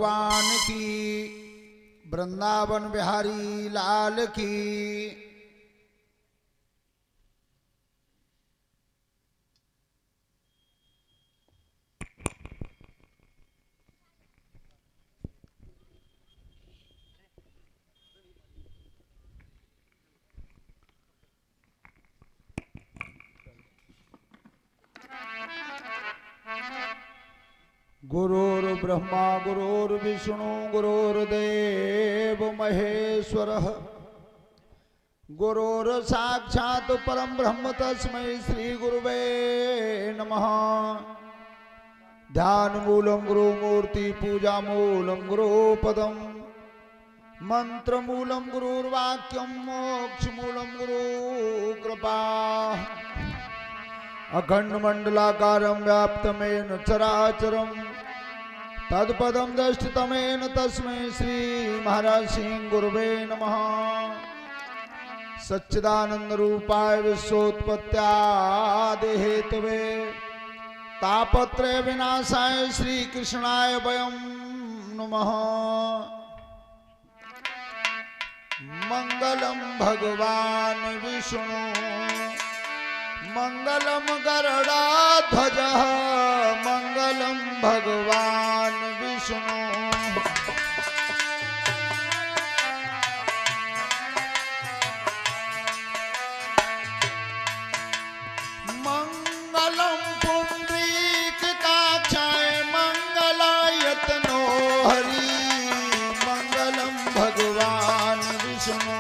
भगवान की, वृंदावन बिहारी लाल की। गुरुर्ब्रह्मा गुरुर्विष्णु गुरुर्देव महेश्वरः, गुरुर्साक्षात् परं ब्रह्म तस्मै श्री गुरुवे नमः। ध्यान मूलं गुरुमूर्ति, पूजा मूलं गुरुपदम, मंत्र मूलं गुरुर्वाक्यम, मोक्ष मूलं गुरु कृपा। अखंड मंडलाकारं व्याप्तमेन चराचरं तत्पदं दृष्टितमेन तस्मै श्री महाराज सिंह गुरुवे नमः। सच्चिदानंद रूपाय विश्वोत्पत्त्यादि हेतवे तापत्रय विनाशाय श्री कृष्णाय वयं नमः। मंगलम भगवान विष्णु, मंगलम गरुड़ध्वजः, मंगलम भगवान विष्णु। मंगलम पुंडरीकाक्षाय मंगलायतनो हरि, मंगलम भगवान विष्णु।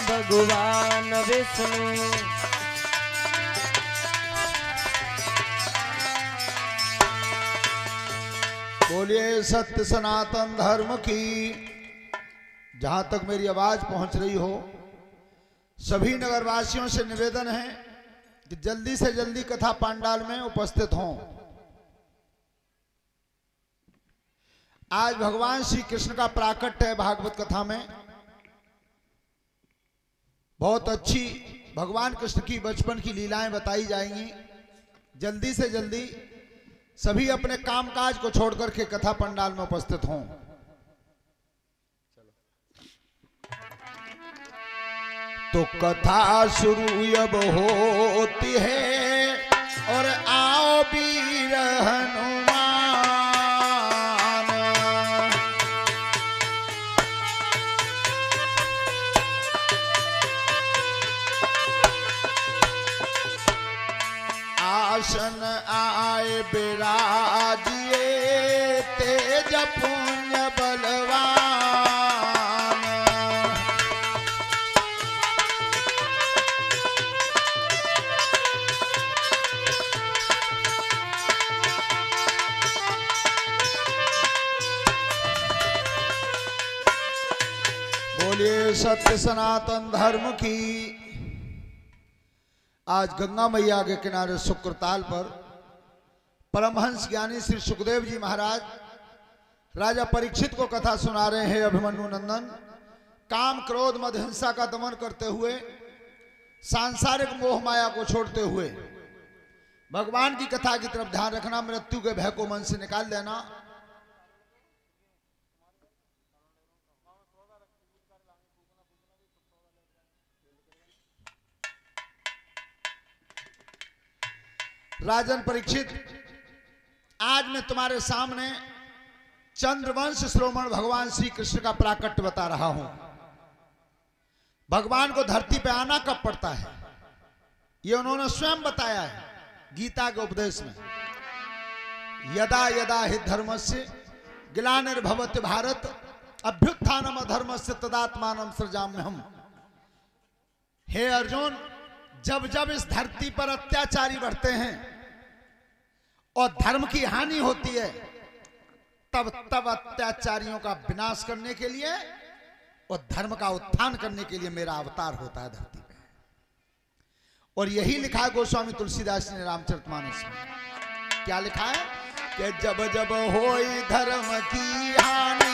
भगवान विष्णु। बोलिए सत्य सनातन धर्म की। जहां तक मेरी आवाज पहुंच रही हो, सभी नगरवासियों से निवेदन है कि जल्दी से जल्दी कथा पांडाल में उपस्थित हों। आज भगवान श्री कृष्ण का प्राकट्य है। भागवत कथा में बहुत अच्छी भगवान कृष्ण की बचपन की लीलाएं बताई जाएंगी। जल्दी से जल्दी सभी अपने कामकाज को छोड़कर के कथा पंडाल में उपस्थित हों। तो कथा शुरू अब होती है और आओ वीर हनुमान। आसन आए बिराजिए तेज पुण्य बलवान। बोलिए सत्य सनातन धर्म की। आज गंगा मैया के किनारे शुक्रताल पर परमहंस ज्ञानी श्री सुखदेव जी महाराज राजा परीक्षित को कथा सुना रहे हैं। अभिमन्यु नंदन काम क्रोध मद हिंसा का दमन करते हुए, सांसारिक मोह माया को छोड़ते हुए भगवान की कथा की तरफ ध्यान रखना, मृत्यु के भय को मन से निकाल देना। राजन परीक्षित, आज मैं तुम्हारे सामने चंद्रवंश श्रोमण भगवान श्री कृष्ण का प्राकट्य बता रहा हूं। भगवान को धरती पे आना कब पड़ता है, ये उन्होंने स्वयं बताया है गीता के उपदेश में। यदा यदा हि धर्मस्य ग्लानिर्भवति भारत अभ्युत्थानम अधर्मस्य तदात्मानं सृजाम्यहम्। हे अर्जुन, जब जब इस धरती पर अत्याचारी बढ़ते हैं और धर्म की हानि होती है, तब तब अत्याचारियों का विनाश करने के लिए और धर्म का उत्थान करने के लिए मेरा अवतार होता है धरती पे। और यही लिखा है गोस्वामी तुलसीदास ने रामचरितमानस में। क्या लिखा है कि जब जब होई धर्म की हानि,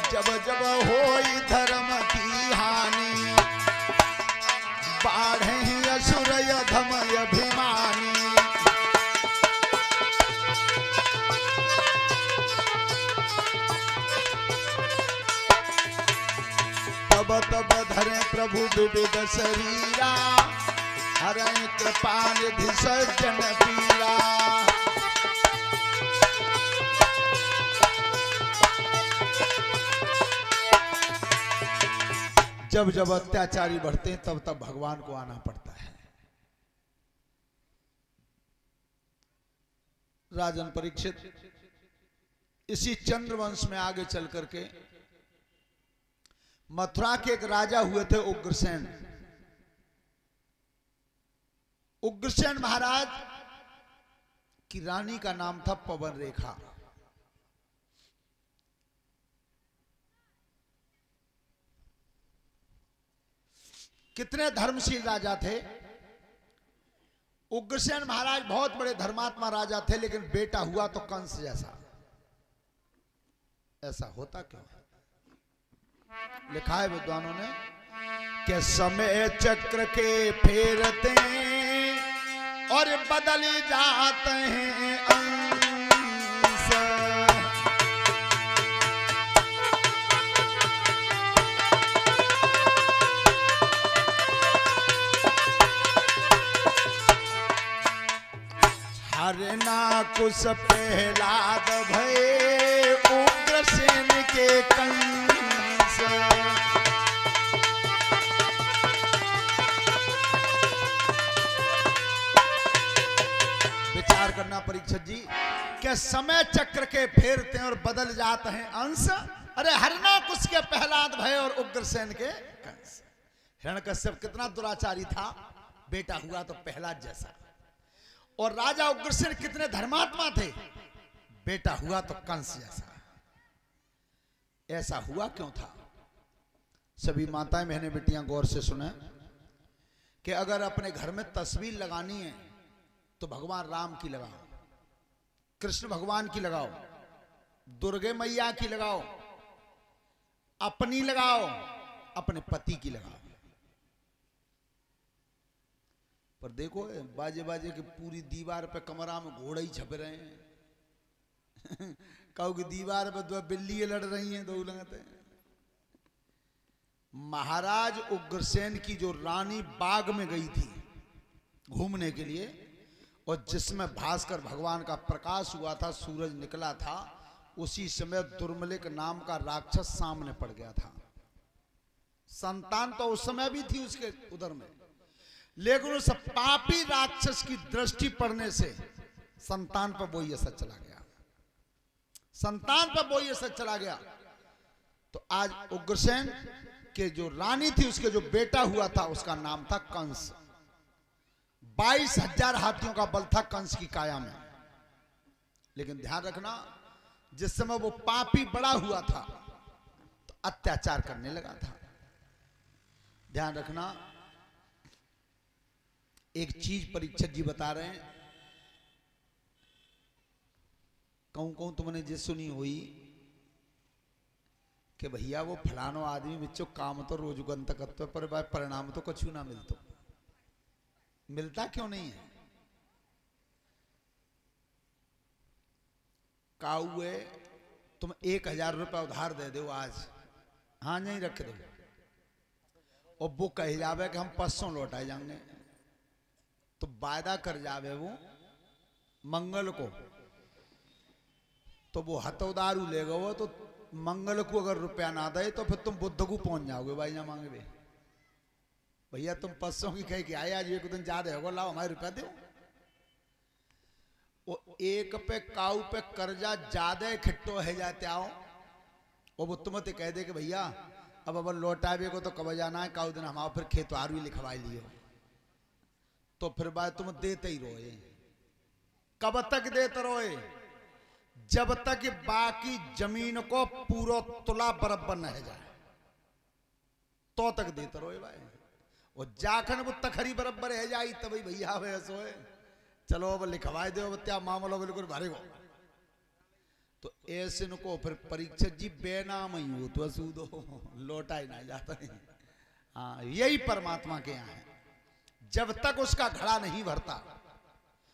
जब जब जब होई धर्म की हानि, बाढ़े असुर अधम अभिमानी। तब तब धरे प्रभु विविध शरीरा, हरे कृपा निधि सज्जन पीरा। जब जब अत्याचारी बढ़ते हैं तब तब भगवान को आना पड़ता है। राजन परीक्षित इसी चंद्रवंश में आगे चल करके मथुरा के एक राजा हुए थे उग्रसेन। उग्रसेन महाराज की रानी का नाम था पवन रेखा। कितने धर्मशील राजा थे। उग्रसेन महाराज बहुत बड़े धर्मात्मा राजा थे, लेकिन बेटा हुआ तो कंस जैसा। ऐसा होता क्यों है? लिखा है विद्वानों ने कि समय चक्र के फेरते और बदल जाते हैं अंश। हरे ना कुछ प्रहलाद भय उग्रसेन के कंस। विचार करना परीक्षित जी, क्या समय चक्र के फेरते हैं और बदल जाते हैं अंश। अरे हरना कुछ के प्रहलाद भय और उग्रसेन के कंस। हिरण्यकश्यप कितना दुराचारी था, बेटा हुआ तो प्रहलाद जैसा। और राजा उग्रसेन कितने धर्मात्मा थे, बेटा हुआ तो कंस जैसा। ऐसा हुआ क्यों था? सभी माताएं बहनें बेटियां गौर से सुने कि अगर अपने घर में तस्वीर लगानी है तो भगवान राम की लगाओ, कृष्ण भगवान की लगाओ, दुर्गे मैया की लगाओ, अपनी लगाओ, अपने पति की लगाओ। पर देखो बाजे बाजे की पूरी दीवार पे कमरा में घोड़े ही छप रहे हैं। कहो कि दीवार पे दो बिल्ली लड़ रही हैं, दो लगाते। महाराज उग्रसेन की जो रानी बाग में गई थी घूमने के लिए, और जिसमें भास्कर भगवान का प्रकाश हुआ था, सूरज निकला था, उसी समय दुर्मलिक नाम का राक्षस सामने पड़ गया था। संतान तो उस समय भी थी उसके उदर में, लेकिन उस पापी राक्षस की दृष्टि पड़ने से संतान पर वो असर चला गया। संतान पर वो असर चला गया। तो आज उग्रसेन के जो रानी थी, उसके जो बेटा हुआ था, उसका नाम था कंस। 22,000 हाथियों का बल था कंस की काया में। लेकिन ध्यान रखना, जिस समय वो पापी बड़ा हुआ था तो अत्याचार करने लगा था। ध्यान रखना, एक चीज परीक्षक जी बता रहे हैं, कहूं कहूं तुमने जिस सुनी हुई कि भैया वो फलानो आदमी बिचो काम तो रोज गंत करते पर परिणाम तो कुछ ना मिलता। मिलता क्यों नहीं है? काउए तुम 1,000 रुपया उधार दे दो आज, हाँ नहीं रख दो, और वो कह जावे कि हम 500 लौटाए जाएंगे, तो वायदा कर जावे वो मंगल को, तो वो हथौदारू लेगा वो, तो मंगल को अगर रुपया ना दे तो फिर तुम बुद्ध को पहुंच जाओगे भाई ना मांगे बे। भैया तुम 500 की कह के आए, आज एक दिन ज्यादा होगा, लाओ हमारे रुपया दो। वो एक पे काऊ पे कर्जा ज्यादा खिट्टो है जाते आओ, और वो तुम्हें कह दे कि भैया अब लौटावे को तो कब जाना है, काऊ दिन हमारा फिर खेतवार भी लिखवाई लियो, तो फिर बात तुम देते ही रोए। कब तक देते रोए? जब तक बाकी जमीन को पूरा तुला बराबर न है जाए, तो तक देते रोए भाई। और जाखन वो तखरी बराबर है जाई तभी भैया वे सोए, चलो अब लिखवाए दो, क्या मामला बिल्कुल भरे गो। तो ऐसे को फिर परीक्षित जी बेनाम ही हो तो सूदो लौटा ही ना जाता है। हाँ, यही परमात्मा के यहाँ है, जब तक उसका घड़ा नहीं भरता